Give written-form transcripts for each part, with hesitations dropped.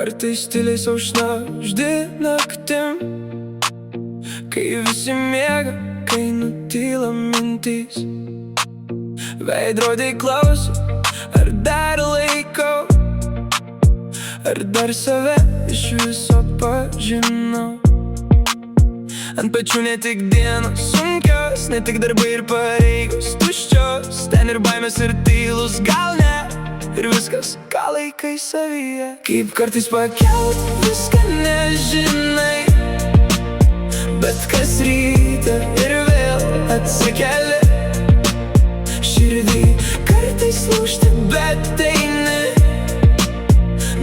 Kartais tyliai sau šnabždi naktim, kai visi miega, kai nutyla mintys. Veidrodai klauso, ar dar laikau, ar dar save iš viso pažinau. Ant pečių ne tik dienos sunkios, ne tik darbai ir pareigos tuščios, ten ir baimės ir tylus, gal ne, ir viskas, ką laikai savyje. Kaip kartais pakelt viską nežinai, bet kas rytą ir vėl atsikeli. Širdį kartais lūžti, bet eini,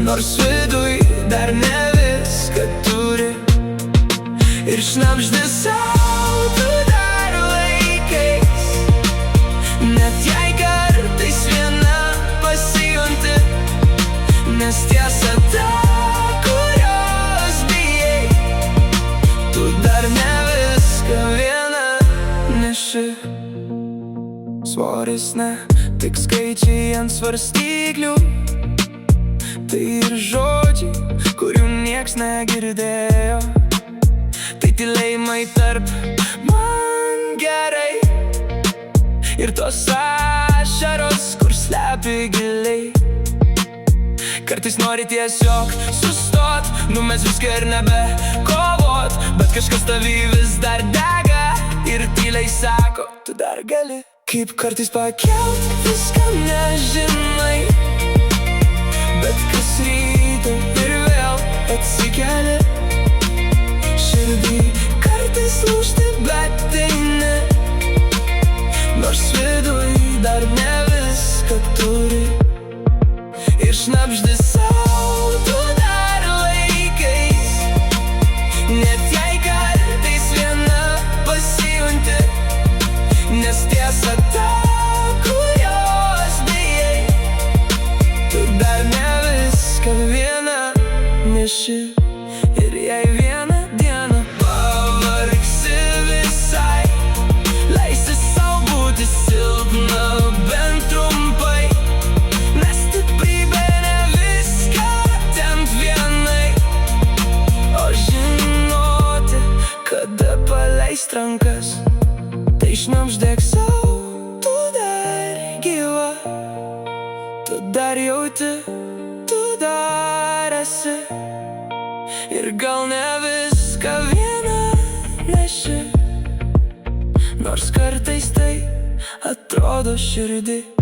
nors viduj dar ne viską turi. Ir šnabždi sau, tu dar laikais, net jei kartais viena pasijunti. Nes tiesa ta, kurios bijai, tu dar ne viską viena neši. Svoris ne tik skaičiai ant svarstyklių, tai ir žodžiai, kurių nieks negirdėjo. Tai tylėjimai tarp man gerai ir tos ašaros, kur slepi giliai. Kartais nori tiesiog sustot, numest viską ir nebe kovot, bet kažkas tavy vis dar dega ir tyliai sako, tu dar gali. Kaip kartais pakelt viską nežinai, bet kas rytą ir vėl atsikeli. Širdį kartais lūžti, bet eini, nors viduj dar ne viską turi. Ir šnabždi sau, tu dar laikais, net jei kartais viena pasijunti. Nes tiesa ta, kurios bijai, tu dar ne viską viena neši. Ir jei vieną dieną pavargsi visai, leisi sau būti silpna bent trumpai, nes stiprybė ne viską tempt vienai, o žinoti, kada paleist rankas. Tai šnabždėk sau, tu dar gyva, tu dar jauti, tu dar esi. Ir gal ne viską viena neši, nors kartais tai atrodo širdį.